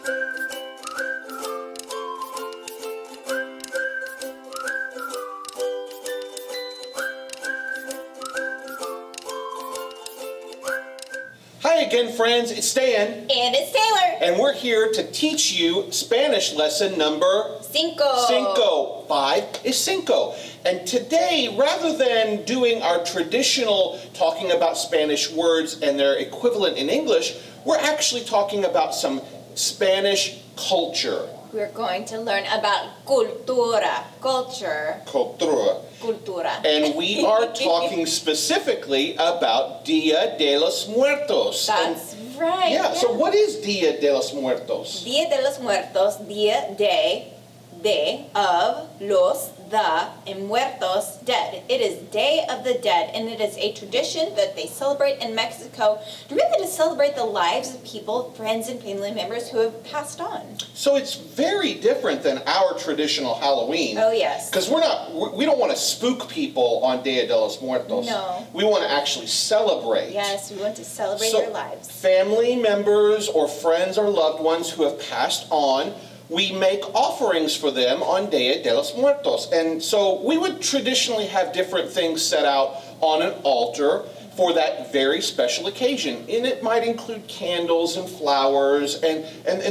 Hi again, friends. It's Stan. And it's Taylor. And we're here to teach you Spanish lesson number Cinco. Cinco. 5 is cinco. And today, rather than doing our traditional talking about Spanish words and their equivalent in English, we're actually talking about some Spanish culture. We're going to learn about cultura, culture. Cultura. Cultura. And we are talking specifically about Dia de los Muertos. That's right. Yeah, so what is Dia de los Muertos? Dia de los Muertos, Dia of los, the, and muertos, dead. It is Day of the Dead, and it is a tradition that they celebrate in Mexico, really to celebrate the lives of people, friends, and family members who have passed on. So it's very different than our traditional Halloween. Oh, yes. Because we don't want to spook people on Dia de los Muertos. No. We want to actually celebrate. Yes, we want to celebrate their lives. Family members or friends or loved ones who have passed on, we make offerings for them on Dia de los Muertos. And so we would traditionally have different things set out on an altar for that very special occasion. And it might include candles and flowers, and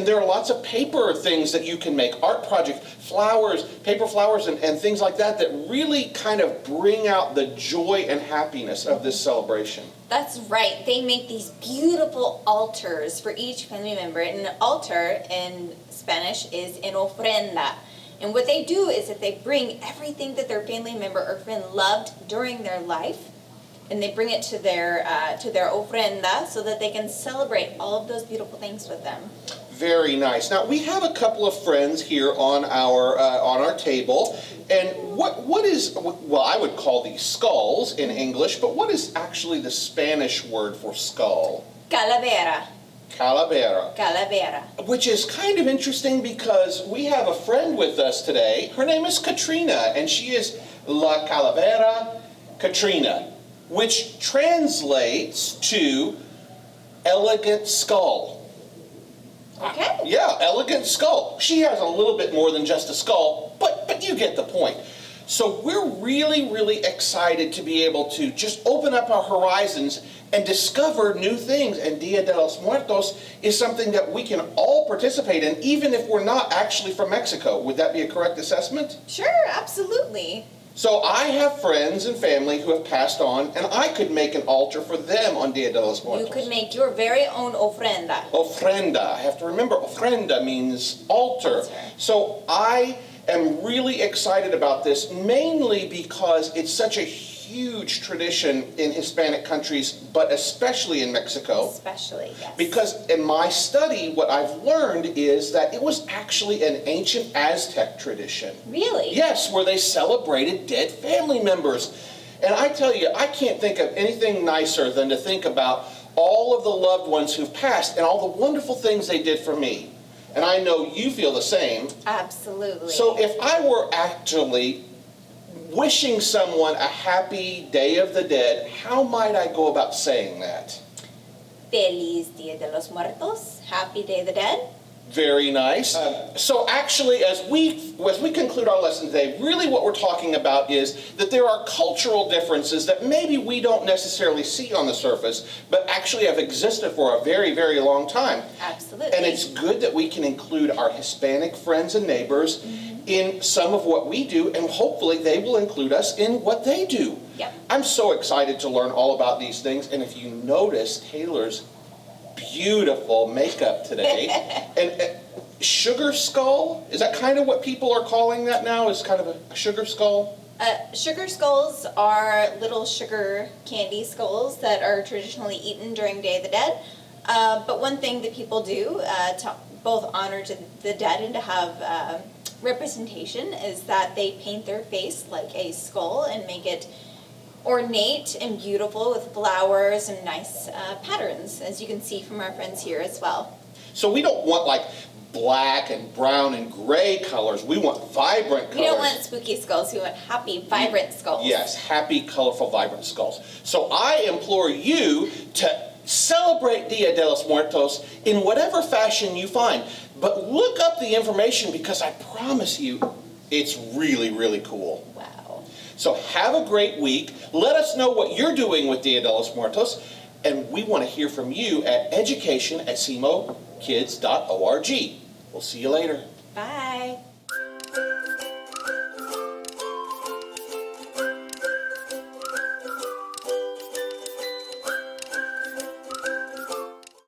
there are lots of paper things that you can make, art projects, flowers, paper flowers, and things like that that really kind of bring out the joy and happiness of this celebration. That's right. They make these beautiful altars for each family member. And an altar in Spanish is an ofrenda. And what they do is that they bring everything that their family member or friend loved during their life, and they bring it to their ofrenda so that they can celebrate all of those beautiful things with them. Very nice. Now we have a couple of friends here on our table, and what is, well, I would call these skulls in English, but what is actually the Spanish word for skull? Calavera. Calavera. Calavera. Which is kind of interesting because we have a friend with us today. Her name is Katrina, and she is La Calavera Katrina, which translates to elegant skull. Okay. Yeah, elegant skull. She has a little bit more than just a skull, but you get the point. So we're really, really excited to be able to just open up our horizons and discover new things. And Dia de los Muertos is something that we can all participate in, even if we're not actually from Mexico. Would that be a correct assessment? Sure, absolutely. So I have friends and family who have passed on, and I could make an altar for them on Dia de los Muertos. You could make your very own ofrenda. Ofrenda. I have to remember, ofrenda means altar. So I am really excited about this, mainly because it's such a huge tradition in Hispanic countries, but especially in Mexico. Especially, yes. Because in my study, what I've learned is that it was actually an ancient Aztec tradition. Really? Yes, where they celebrated dead family members. And I tell you, I can't think of anything nicer than to think about all of the loved ones who've passed and all the wonderful things they did for me. And I know you feel the same. Absolutely. So if I were actually wishing someone a happy Day of the Dead, how might I go about saying that? Feliz Dia de los Muertos. Happy Day of the Dead. Very nice. So actually, as we conclude our lesson today, really what we're talking about is that there are cultural differences that maybe we don't necessarily see on the surface, but actually have existed for a very, very long time. Absolutely. And it's good that we can include our Hispanic friends and neighbors in some of what we do, and hopefully they will include us in what they do. Yep. I'm so excited to learn all about these things, and if you notice Taylor's beautiful makeup today, and sugar skull, is that kind of what people are calling that now, is kind of a sugar skull? Sugar skulls are little sugar candy skulls that are traditionally eaten during Day of the Dead. But one thing that people do to both honor to the dead and to have representation is that they paint their face like a skull and make it ornate and beautiful with flowers and nice patterns, as you can see from our friends here as well. So we don't want like black and brown and gray colors. We want vibrant colors. We don't want spooky skulls. We want happy, vibrant skulls. Yes, happy, colorful, vibrant skulls. So I implore you to Celebrate Dia de los Muertos in whatever fashion you find. But look up the information because I promise you, it's really, really cool. Wow. So have a great week. Let us know what you're doing with Dia de los Muertos. And we want to hear from you at education@cmokids.org. We'll see you later. Bye.